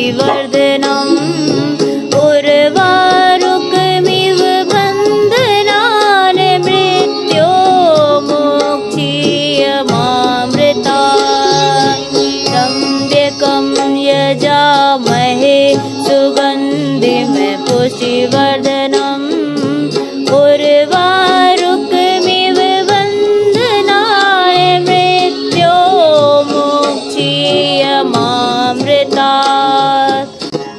पुष्टिवर्धनम् उर्वारुकमिव बन्धनानि मृत्योर्मुक्षीयमामृतात् त्र्यम्बकं यजामहे सुगन्धिं पुष्टिवर्धनम् उर्वारुकमिव बन्धनानि मृत्योर्मुक्षीयमामृतात्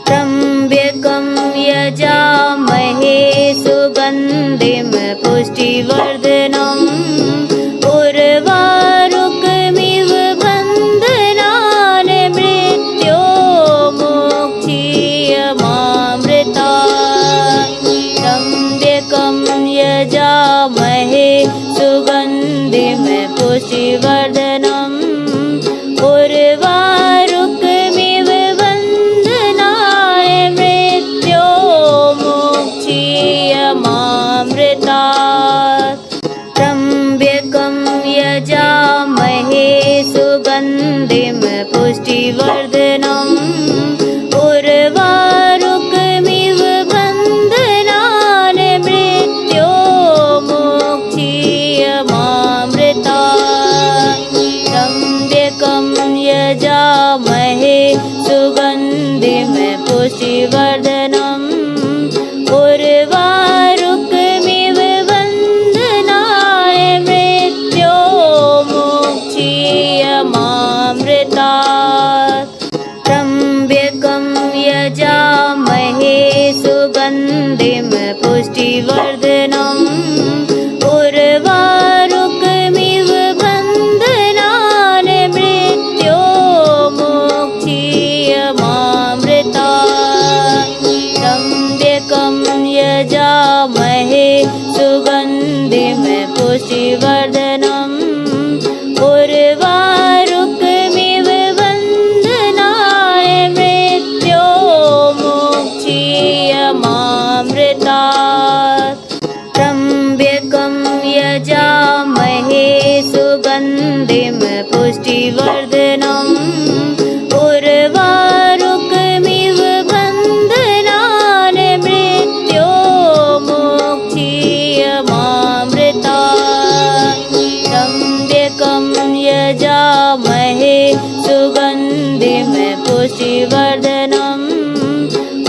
त्र्यम्बकं यजामहे सुगन्धिं पुष्टिवर्धनम् उर्वारुकमिव बन्धनानि मृत्योर्मुक्षीयमामृतात् त्र्यम्बकं यजामहे सुगन्धिं पुष्टिवर्धनम् उर्वारुकमिव बन्धनानि मृत्योर्मुक्षीयमामृतात् त्र्यम्बकं यजामहे सुगन्धिं पुष्टिवर्धनम् उर्वारुकमिव बन्धनानि मृत्योर्मुक्षीयमामृतात् त्र्यम्बकं यजामहे सुगन्धिं पुष्टिवर्धनम् उर्वारुकमिव बन्धनानि मृत्योर्मुक्षीयमामृतात् त्र्यम्बकं यजामहे सुगन्धिं पुष्टिवर्धनम् उर्वारुकमिव बन्धनानि मृत्योर्मुक्षीयमामृतात् त्र्यम्बकं यजामहे सुगन्धिं पुष्टिवर्धनम् उर्वारुकमिव बन्धनानि मृत्योर्मुक्षीयमामृतात् त्र्यम्बकं यजामहे सुगन्धिं पुष्टिवर्धनम् उर्वारुकमिव बन्धनानि मृत्योर्मुक्षीयमामृतात् त्र्यम्बकं यजामहे सुगन्धिं पुष्टिवर्धनम्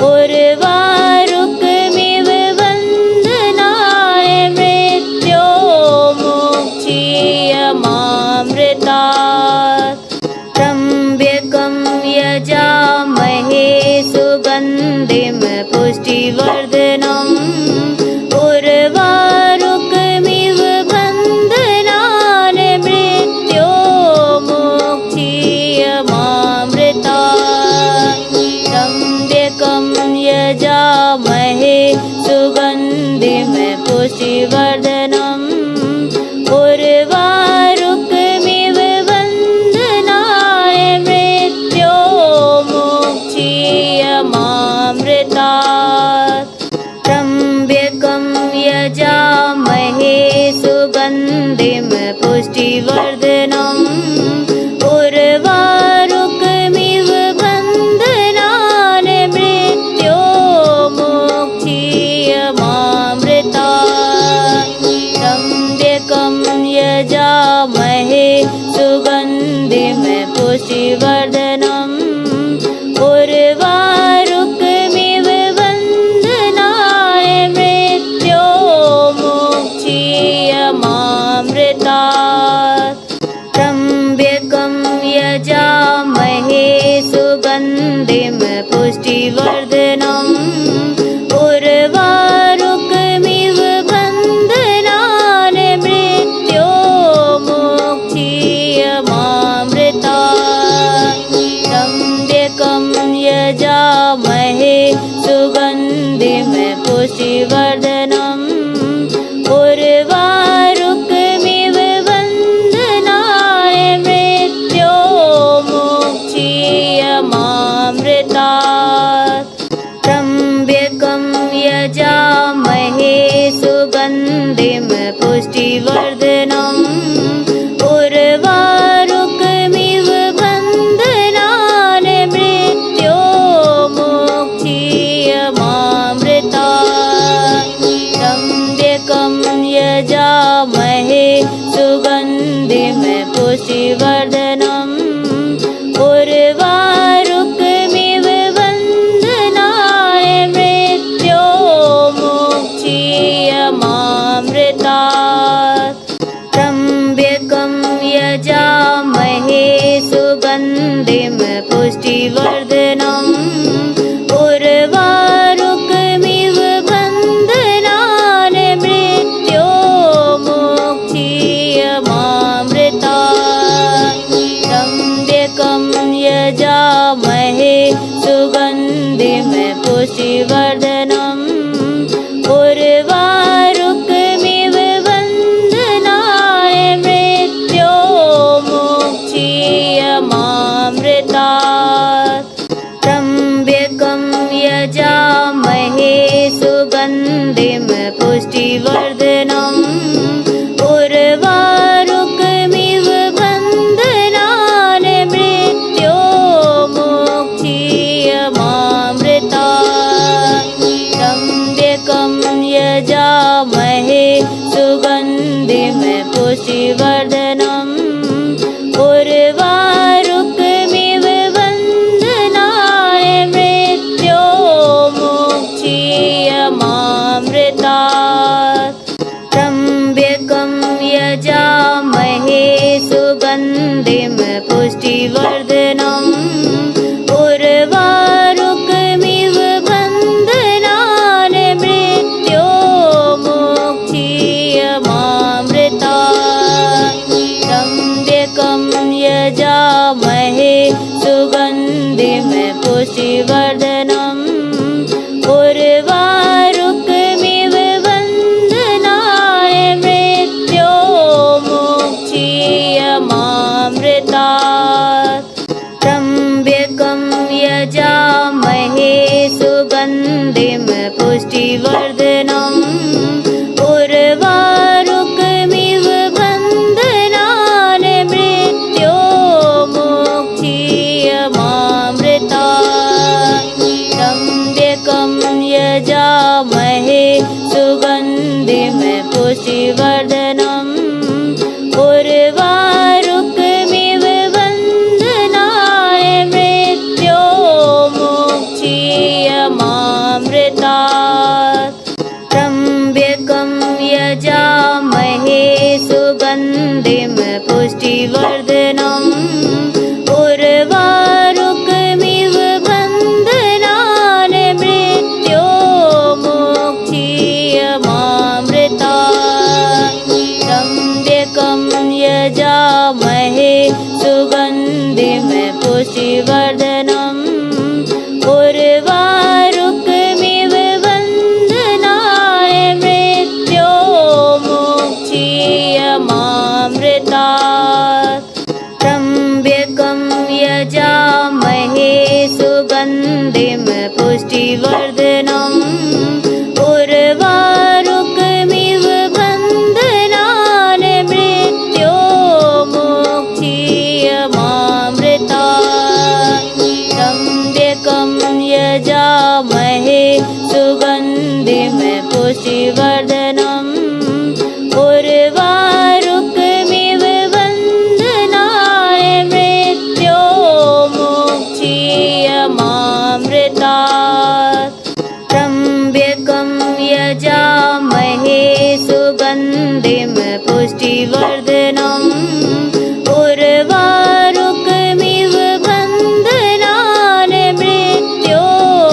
उर्वारुकमिव बन्धनानि मृत्योर्मुक्षीयमामृतात् त्र्यम्बकं यजामहे सुगन्धिं पुष्टिवर्धनम् उर्वारुकमिव बन्धनानि मृत्योर्मुक्षीयमामृतात् त्र्यम्बकं यजामहे सुगन्धिं पुष्टिवर्धनम् उर्वारुकमिव बन्धनानि मृत्योर्मुक्षीयमामृतात् त्र्यम्बकं यजामहे सुगन्धिं पुष्टिवर्धनम् उर्वारुकमिव बन्धनानि मृत्योर्मुक्षीयमामृतात् त्र्यम्बकं यजामहे सुगन्धिं पुष्टिवर्धनम् उर्वारुकमिव बन्धनानि मृत्योर्मुक्षीयमामृतात् त्र्यम्बकं यजामहे सुगन्धिं पुष्टिवर्धनम् उर्वारुकमिव बन्धनानि मृत्योर्मुक्षीयमामृतात् त्र्यम्बकं यजामहे सुगन्धिं पुष्टिवर्धनम् उर्वारुकमिव बन्धनानि मृत्योर्मुक्षीयमामृतात् त्र्यम्बकं यजामहे सुगन्धिं पुष्टिवर्धनम् उर्वारुकमिव बन्धनानि मृत्योर्मुक्षीयमामृतात् पुष्टिवर्धनम् उर्वारुकमिव बन्धनान् मृत्योर्मुक्षीयमामृतात् त्र्यम्बकं यजामहे सुगन्धिं पुष्टिवर्धनम् उर्वारुकमिव बन्धनान् मृत्योर्मुक्षीयमामृतात् त्र्यम्बकं यजामहे सुगन्धिं पुष्टिवर्धनम् उर्वारुकमिव बन्धनान् मृत्योर्मुक्षीयमामृतात् त्र्यम्बकं यजामहे सुगन्धिं पुष्टिवर्धनम् उर्वारुकमिव बन्धनान् मृत्योर्मुक्षीयमामृतात् त्र्यम्बकं यजामहे सुगन्धिं पुष्टिवर्धनम् उर्वारुकमिव बन्धनान् मृत्योर्मुक्षीयमामृतात् त्र्यम्बकं यजामहे सुगन्धिं पुष्टिवर्धनम् उर्वारुकमिव बन्धनान् मृत्योर्मुक्षीयमामृतात् त्र्यम्बकं यजामहे सुगन्धिं पुष्टिवर्धनम् उर्वारुकमिव बन्धनान् मृत्योर्मुक्षीयमामृतात् त्र्यम्बकं यजामहे सुगन्धिं पुष्टिवर्धनम् उर्वारुकमिव बन्धनान् मृत्योर्मुक्षीयमामृतात् त्र्यम्बकं यजामहे सुगन्धिं पुष्टिवर्धनम् उर्वारुकमिव बन्धनान् मृत्योर्मुक्षीयमामृतात् त्र्यम्बकं यजामहे सुगन्धिं पुष्टिवर्धनम् उर्वारुकमिव बन्धनान् मृत्योर्मुक्षीयमामृतात् त्र्यम्बकं यजामहे सुगन्धिं पुष्टिवर्धनम् उर्वारुकमिव बन्धनान् मृत्योर्मुक्षीयमामृतात्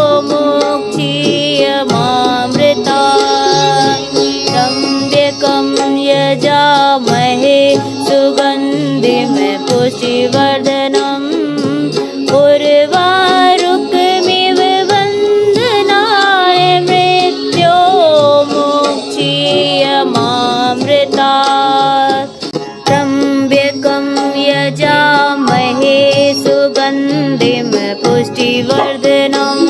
त्र्यम्बकं यजामहे सुगन्धिं पुष्टिवर्धनम् उर्वारुकमिव बन्धनान् मृत्योर्मुक्षीयमामृतात् त्र्यम्बकं यजामहे सुगन्धिं पुष्टिवर्धनम्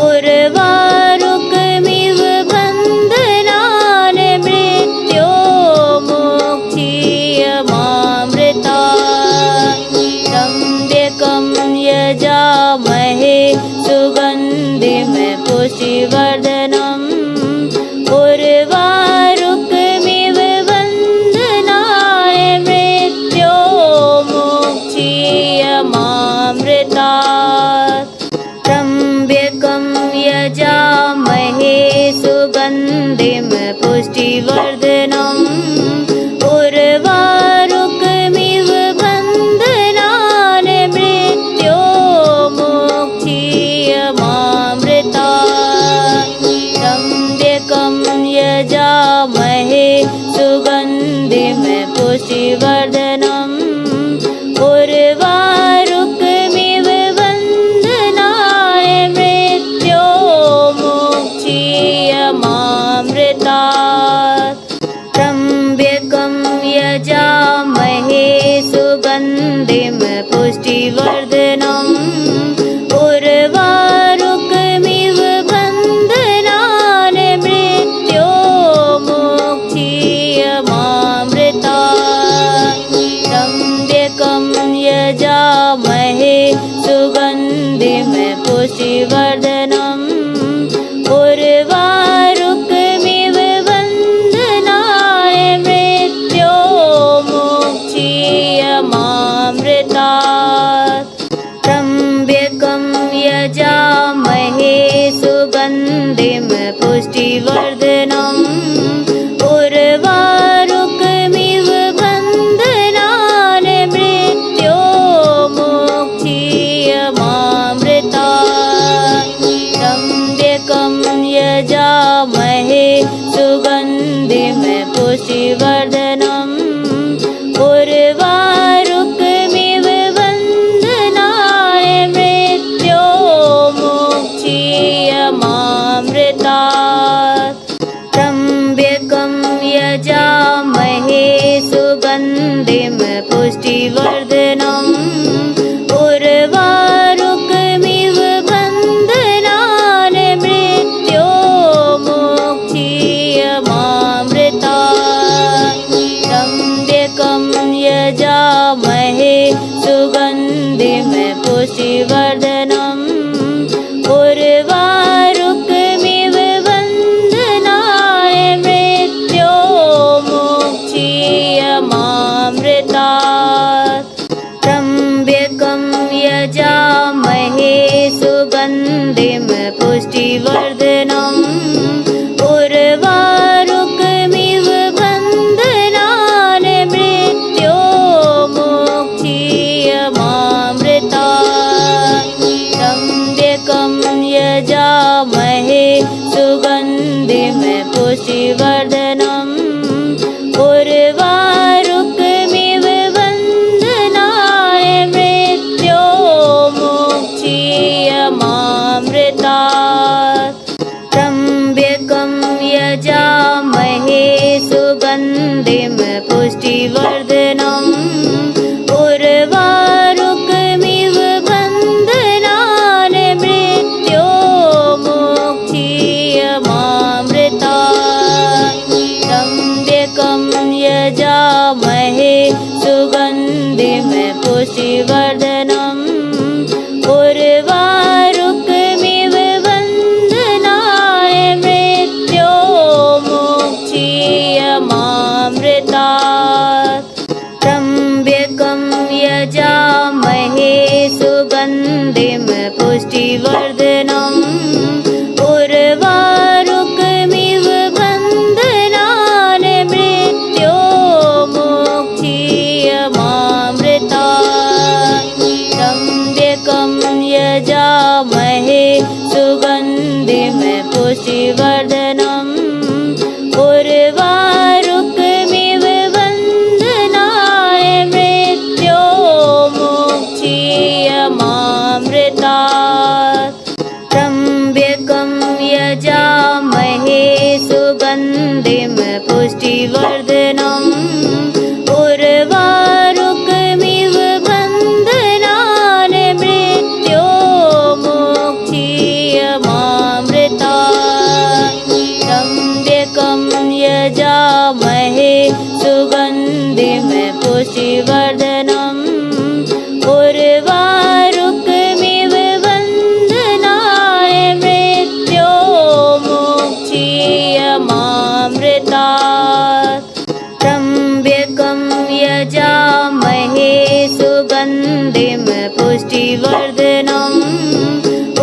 उर्वारुकमिव बन्धनान् मृत्योर्मुक्षीयमामृतात् त्र्यम्बकं यजामहे सुगन्धिं पुष्टिवर्धनम् उर्वारुकमिव बन्धनान् मृत्योर्मुक्षीयमामृतात् त्र्यम्बकं यजामहे सुगन्धिं पुष्टिवर्धनम् उर्वारुकमिव बन्धनान् मृत्योर्मुक्षीयमामृतात् त्र्यम्बकं यजामहे सुगन्धिं पुष्टिवर्धनम् उर्वारुकमिव बन्धनान् मृत्योर्मुक्षीयमामृतात् त्र्यम्बकं यजामहे सुगन्धिं पुष्टिवर्धनम् उर्वारुकमिव बन्धनान् पुष्टिवर्धनम् उर्वारुकमिव बन्धनाय मृत्योर्मुक्षीयमामृतात् त्र्यम्बकं यजामहे सुगन्धिं पुष्टिवर्धनम् उर्वारुकमिव बन्धनान् मृत्योर्मुक्षीयमामृतात् त्र्यम्बकं यजामहे सुगन्धिं पुष्टिवर्धनम् उर्वारुकमिव बन्धनाय मृत्योर्मुक्षीयमामृतात् त्र्यम्बकं यजामहे सुगन्धिं पुष्टिवर्धनम् उर्वारुकमिव बन्धनान् मृत्योर्मुक्षीयमामृतात् त्र्यम्बकं यजामहे सुगन्धिं पुष्टिवर्धनम् उर्वारुकमिव बन्धनाय मृत्योर्मुक्षीयमामृतात् त्र्यम्बकं यजामहे सुगन्धिं पुष्टिवर्धनम् उर्वारुकमिव बन्धनान् मृत्योर्मुक्षीयमामृतात् त्र्यम्बकं यजामहे सुगन्धिं पुष्टिवर्धनम् उर्वारुकमिव बन्धनाय मृत्योर्मुक्षीयमामृतात् त्र्यम्बकं यजामहे सुगन्धिं पुष्टिवर्धनम् उर्वारुकमिव बन्धनान् मृत्योर्मुक्षीयमामृतात् त्र्यम्बकं यजामहे सुगन्धिं पुष्टिवर्धनम् उर्वारुकमिव बन्धनाय मृत्योर्मुक्षीयमामृतात् त्र्यम्बकं यजामहे सुगन्धिं पुष्टिवर्धनम् उर्वारुकमिव बन्धनान् मृत्योर्मुक्षीयमामृतात् त्र्यम्बकं यजामहे सुगन्धिं पुष्टिवर्धनम् उर्वारुकमिव बन्धनाय मृत्योर्मुक्षीयमामृतात् त्र्यम्बकं यजामहे सुगन्धिं पुष्टिवर्धनम्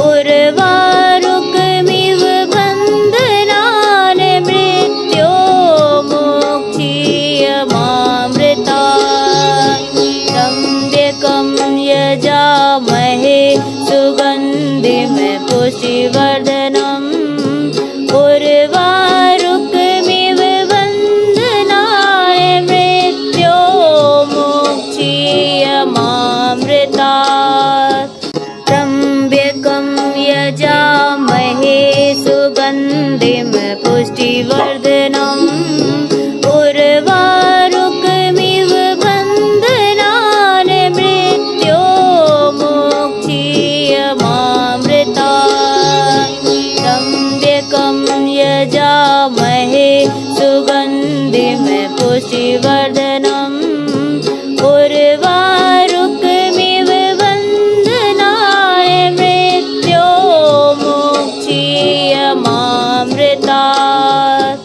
उर्वारुकमिव बन्धनान् मृत्योर्मुक्षीयमामृतात् त्र्यम्बकं यजामहे सुगन्धिं पुष्टिवर्धनम् उर्वारुकमिव बन्धनान् मृत्योर्मुक्षीयमामृतात् त्र्यम्बकं यजामहे सुगन्धिं पुष्टिवर्धनम् उर्वारुकमिव बन्धनान् मृत्योर्मुक्षीयमामृतात् त्र्यम्बकं यजामहे सुगन्धिं पुष्टिवर्धनम् उर्वारुकमिव बन्धनान् मृत्योर्मुक्षीयमामृतात्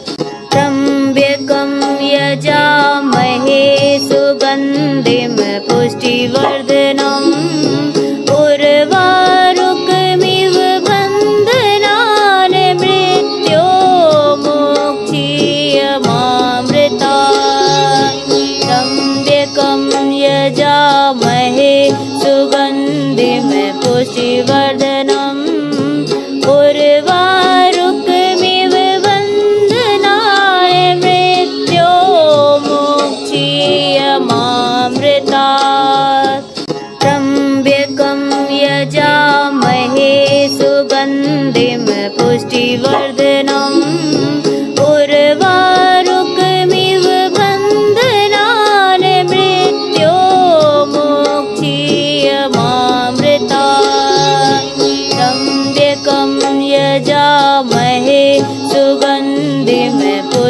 त्र्यम्बकं यजामहे सुगन्धिं पुष्टिवर्धनम् उर्वारुकमिव बन्धनान् मृत्योर्मुक्षीयमामृतात् त्र्यम्बकं यजामहे सुगन्धिं पुष्टिवर्धनम् उर्वारुकमिव बन्धनान् मृत्योर्मुक्षीयमामृतात्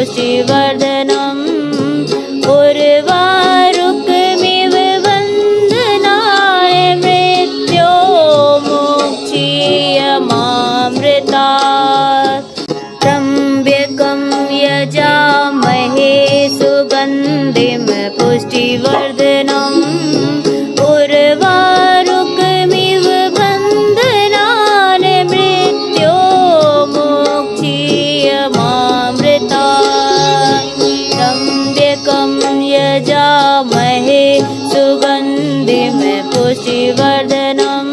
पुष्टिवर्धनम् उर्वारुकमिव बन्धनाय मृत्योर्मुक्षीयमामृतात् त्र्यम्बकं यजामहे सुगन्धिं पुष्टिवर्धनम् उर्वारुकमिव बन्धनान् मृत्योर्मुक्षीयमामृतात् त्र्यम्बकं यजामहे सुगन्धिं पुष्टिवर्धनम्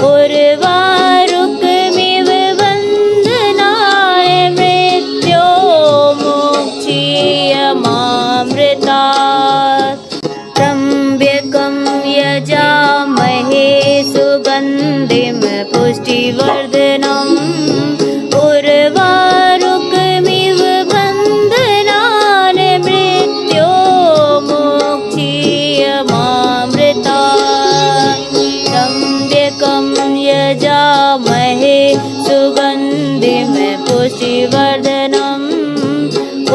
उर्वारुकमिव बन्धनाय मृत्योर्मुक्षीयमामृतात् त्र्यम्बकं यजामहे सुगन्धिं पुष्टिवर्धनम् उर्वारुकमिव बन्धनान् मृत्योर्मुक्षीयमामृतात् त्र्यम्बकं यजामहे सुगन्धिं पुष्टिवर्धनम्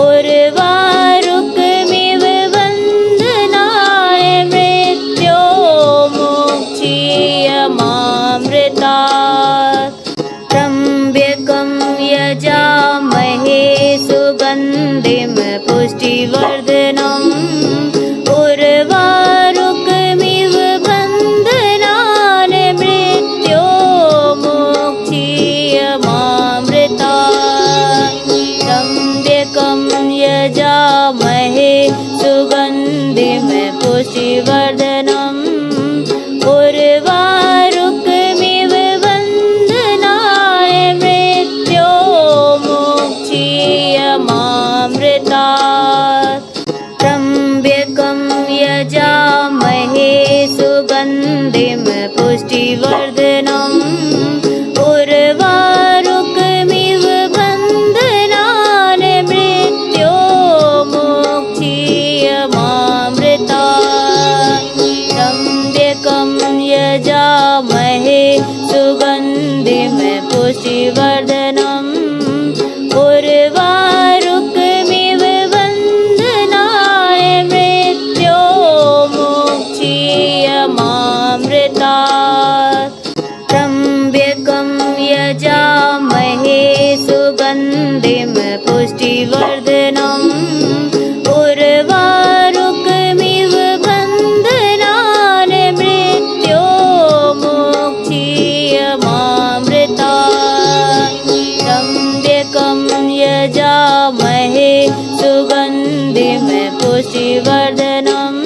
उर्वारुकमिव बन्धनाय मृत्योर्मुक्षीयमामृतात् त्र्यम्बकं यजामहे सुगन्धिं पुष्टिवर्धनम् उर्वारुकमिव बन्धनान् मृत्योर्मुक्षीयमामृतात् त्र्यम्बकं यजामहे सुगन्धिं पुष्टिवर्धनम् उर्वारुकमिव बन्धनाय मृत्योर्मुक्षीयमामृतात् त्र्यम्बकं यजामहे सुगन्धिं पुष्टिवर्धनम् उर्वारुकमिव बन्धनान् मृत्योर्मुक्षीयमामृतात् त्र्यम्बकं यजामहे सुगन्धिं पुष्टिवर्धनम् उर्वारुकमिव बन्धनाय मृत्योर्मुक्षीयमामृतात् त्र्यम्बकं यजामहे सुगन्धिं पुष्टिवर्धनम् उर्वारुकमिव बन्धनान् मृत्योर्मुक्षीयमामृतात् त्र्यम्बकं यजामहे सुगन्धिं पुष्टिवर्धनम्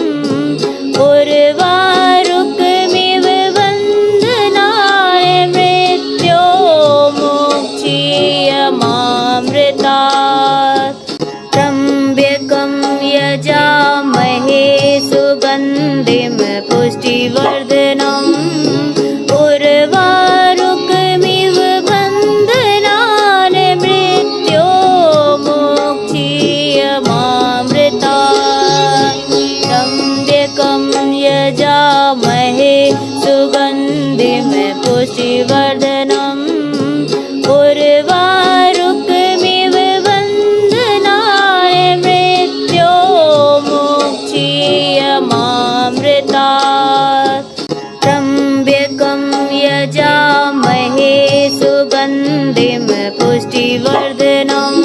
उर्वारुकमिव बन्धनाय मृत्योर्मुक्षीयमामृतात् त्र्यम्बकं यजामहे सुगन्धिं पुष्टिवर्धनम् उर्वारुकमिव बन्धनान् मृत्योर्मुक्षीयमामृतात् त्र्यम्बकं यजामहे सुगन्धिं पुष्टिवर्धनम् उर्वारुकमिव बन्धनाय मृत्योर्मुक्षीयमामृतात् त्र्यम्बकं यजामहे सुगन्धिं पुष्टिवर्धनम्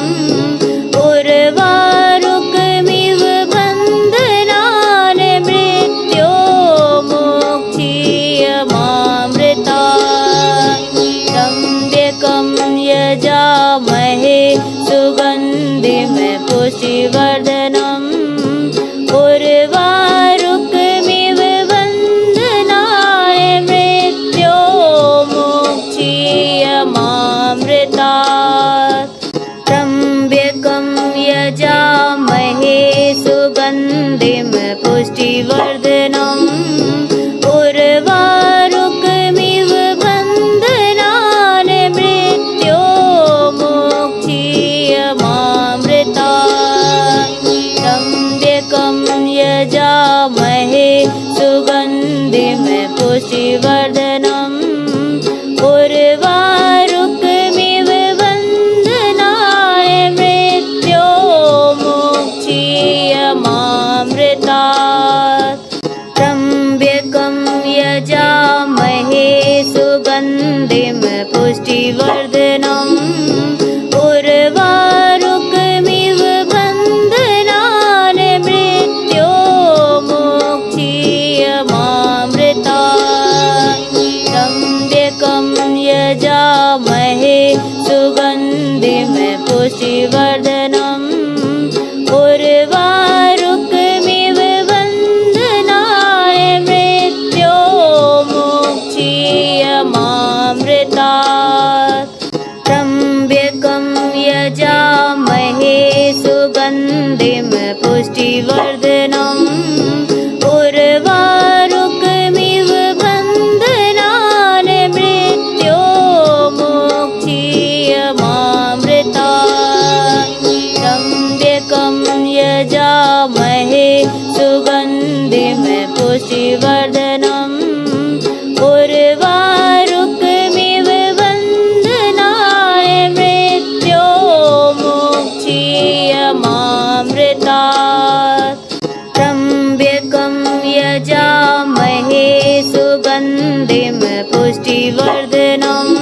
उर्वारुकमिव बन्धनान् मृत्योर्मुक्षीयमामृतात् त्र्यम्बकं यजामहे सुगन्धिं पुष्टिवर्धनम् उर्वारुकमिव बन्धनाय मृत्योर्मुक्षीयमामृतात् त्र्यम्बकं यजामहे सुगन्धिं पुष्टिवर्धनम् उर्वारुकमिव बन्धनान् मृत्योर्मुक्षीयमामृतात् त्र्यम्बकं यजामहे सुगन्धिं पुष्टिवर्धनम् उर्वारुकमिव बन्धनाय मृत्योर्मुक्षीयमामृतात् सुगन्धिं पुष्टिवर्धनम् उर्वारुकमिव बन्धनानि मृत्योर्मुक्षीयमामृतात् त्र्यम्बकं यजामहे सुगन्धिं पुष्टिवर्धनम् उर्वारुकमिव बन्धनानि मृत्योर्मुक्षीयमामृतात् त्र्यम्बकं यजामहे सुगन्धिं पुष्टिवर्धनम्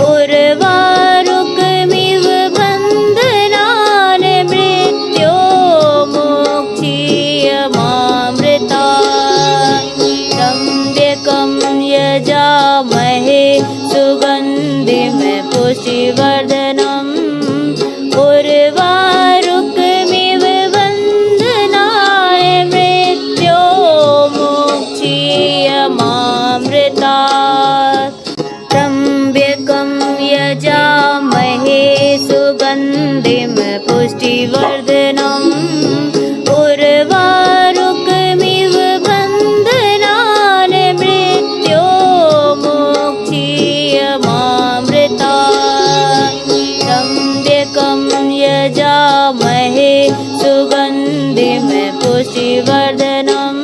उर्वारुकमिव बन्धनानि मृत्योर्मुक्षीयमामृतात् त्र्यम्बकं यजामहे सुगन्धिं पुष्टिवर्धनम् उर्वारुकमिव बन्धनानि मृत्योर्मुक्षीयमामृतात् त्र्यम्बकं यजामहे सुगन्धिं पुष्टिवर्धनम् उर्वारुकमिव बन्धनानि मृत्योर्मुक्षीयमामृतात् त्र्यम्बकं यजामहे सुगन्धिं पुष्टिवर्धनम्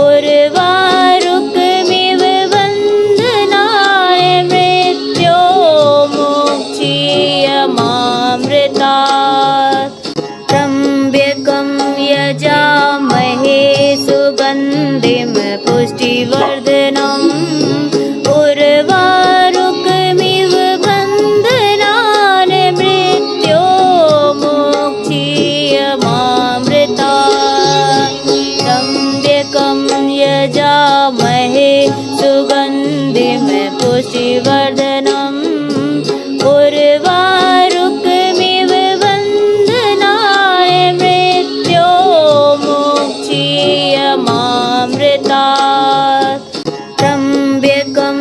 उर्वारुकमिव बन्धनानि मृत्योर्मुक्षीयमामृतात् त्र्यम्बकं यजामहे सुगन्धिं पुष्टिवर्धनम् उर्वारुकमिव बन्धनानि मृत्योर्मुक्षीयमामृतात् त्र्यम्बकं यजामहे सुगन्धिं पुष्टिवर्धनम् उर्वारुकमिव बन्धनानि मृत्योर्मुक्षीयमामृतात् त्र्यम्बकं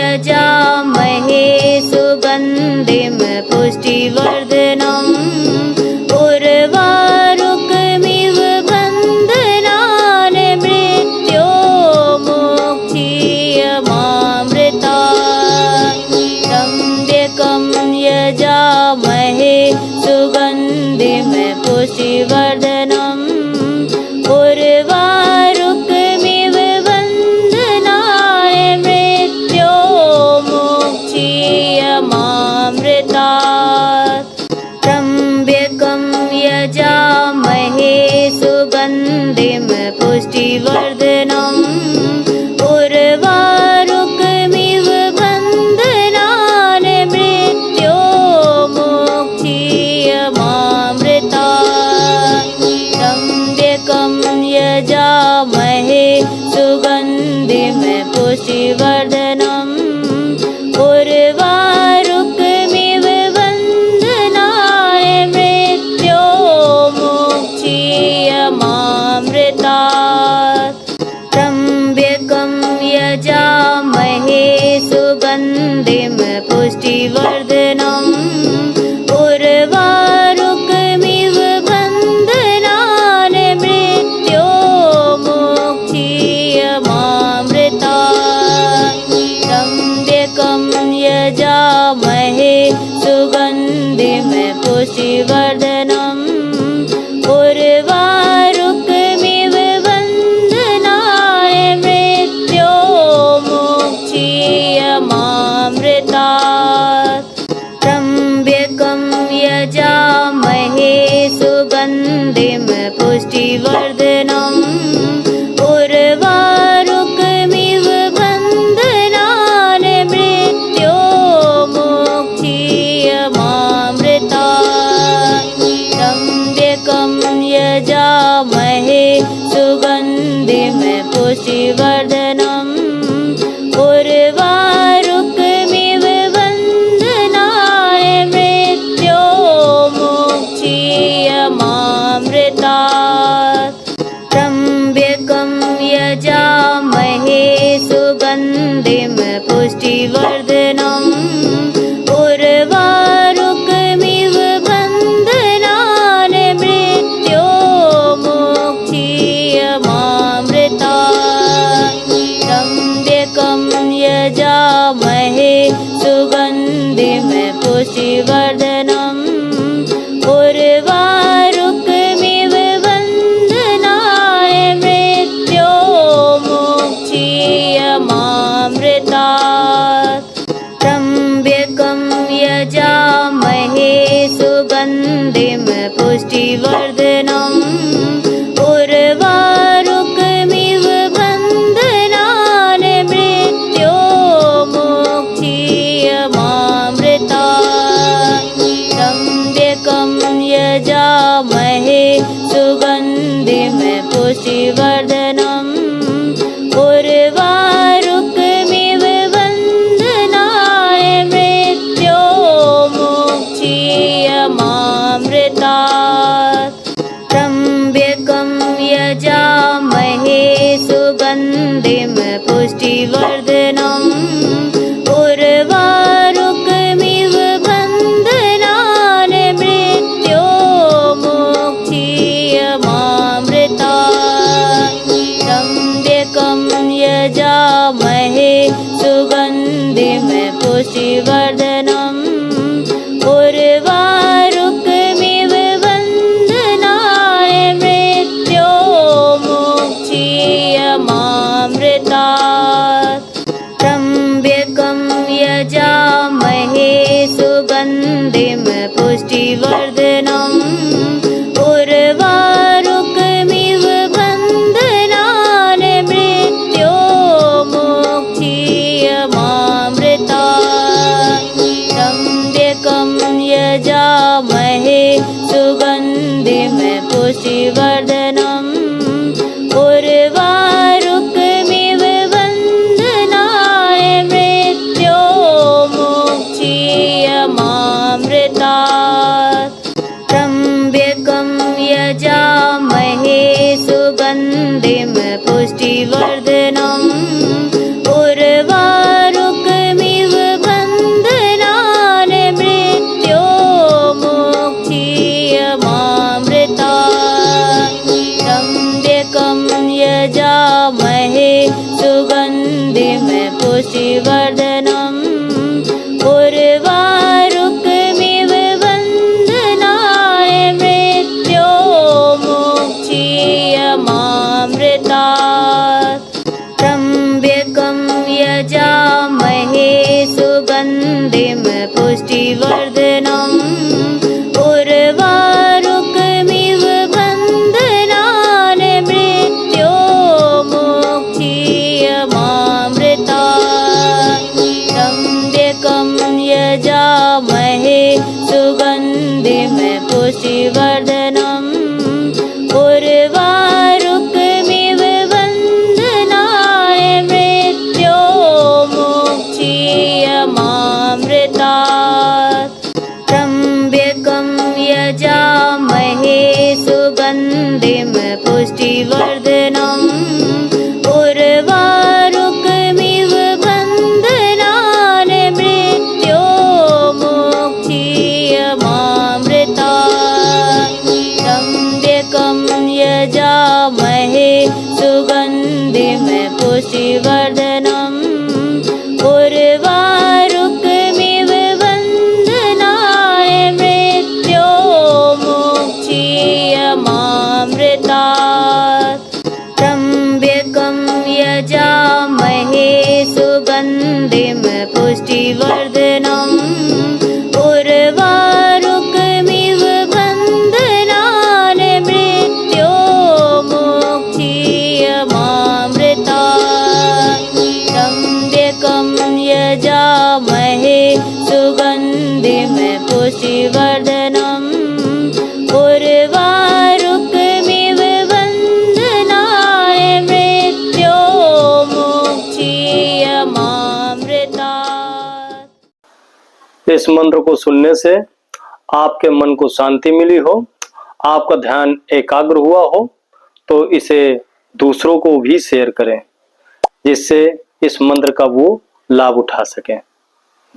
यजामहे सुगन्धिं पुष्टिवर्धनम् उर्वारुकमिव बन्धनानि मृत्योर्मुक्षीयमामृतात् त्र्यम्बकं यजामहे सुगन्धिं पुष्टिवर्धनम् उर्वारुकमिव बन्धनानि मृत्योर्मुक्षीयमामृतात् त्र्यम्बकं यजामहे सुगन्धिं पुष्टिवर्धनम् उर्वारुकमिव बन्धनानि मृत्योर्मुक्षीयमामृतात् त्र्यम्बकं यजामहे सुगन्धिं पुष्टिवर्धनम् उर्वारुकमिव बन्धनानि मृत्योर्मुक्षीयमामृतात् त्र्यम्बकं यजामहे सुगन्धिं पुष्टिवर्धनम् उर्वारुकमिव बन्धनानि मृत्योर्मुक्षीयमामृतात् त्र्यम्बकं यजामहे सुगन्धिं पुष्टिवर्धनम् उर्वारुकमिव बन्धनानि मृत्योर्मुक्षीयमामृतात् त्र्यम्बकं यजामहे सुगन्धिं पुष्टिवर्धनम् उर्वारुकमिव बन्धनानि मृत्योर्मुक्षीयमामृतात् त्र्यम्बकं यजामहे सुगन्धिं पुष्टिवर्धनम् उर्वारुकमिव बन्धनानि मृत्योर्मुक्षीयमामृतात् त्र्यम्बकं यजामहे सुगन्धिं पुष्टिवर्धनम् उर्वारुकमिव बन्धनानि पुष्टिवर्धनम् उर्वारुकमिव बन्धनान् मृत्योर्मुक्षीयमामृतात् त्र्यम्बकं यजामहे सुगन्धिं पुष्टिवर्धनम् उर्वारुकमिव बन्धनान् मृत्योर्मुक्षीयमामृतात् त्र्यम्बकं यजामहे सुगन्धिं पुष्टिवर्धनम् उर्वारुकमिव बन्धनान् मृत्योर्मुक्षीयमामृतात् त्र्यम्बकं यजामहे सुगन्धिं पुष्टिवर्धनम् उर्वारुकमिव बन्धनान् मृत्योर्मुक्षीयमामृतात् त्र्यम्बकं यजामहे सुगन्धिं पुष्टिवर्धनम् उर्वारुकमिव बन्धनान् मृत्योर्मुक्षीयमामृतात् त्र्यम्बकं यजामहे सुगन्धिं पुष्टिवर्धनम् उर्वारुकमिव बन्धनान् मृत्योर्मुक्षीयमामृतात् त्र्यम्बकं यजामहे सुगन्धिं पुष्टिवर्धनम् उर्वारुकमिव बन्धनान् मृत्योर्मुक्षीयमामृतात् त्र्यम्बकं यजामहे सुगन्धिं पुष्टिवर्धनम् उर्वारुकमिव बन्धनान् मृत्योर्मुक्षीयमामृतात् त्र्यम्बकं यजामहे सुगन्धिं पुष्टिवर्धनम् उर्वारुकमिव बन्धनान् मृत्योर्मुक्षीयमामृतात् त्र्यम्बकं यजामहे सुगन्धिं पुष्टिवर्धनम् उर्वारुकमिव बन्धनान् मृत्योर्मुक्षीयमामृतात् त्र्यम्बकं यजामहे सुगन्धिं पुष्टिवर्धनम् उर्वारुकमिव बन्धनान् मृत्योर्मुक्षीयमामृतात् त्र्यम्बकं यजामहे सुगन्धिं पुष्टिवर्धनम् उर्वारुकमिव बन्धनान् मृत्योर्मुक्षीयमामृतात् त्र्यम्बकं यजामहे सुगन्धिं पुष्टिवर्धनम् उर्वारुकमिव बन्धनान् मृत्योर्मुक्षीयमामृतात् त्र्यम्बकं यजामहे सुगन्धिं पुष्टिवर्धनम् उर्वारुकमिव बन्धनान् मृत्योर्मुक्षीयमामृतात्। इस मंत्र को सुनने से आपके मन को शांति मिली हो, आपका ध्यान एकाग्र हुआ हो, तो इसे दूसरों को भी शेयर करें, जिससे इस मंत्र का वो लाभ उठा सकें।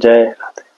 जय राधे।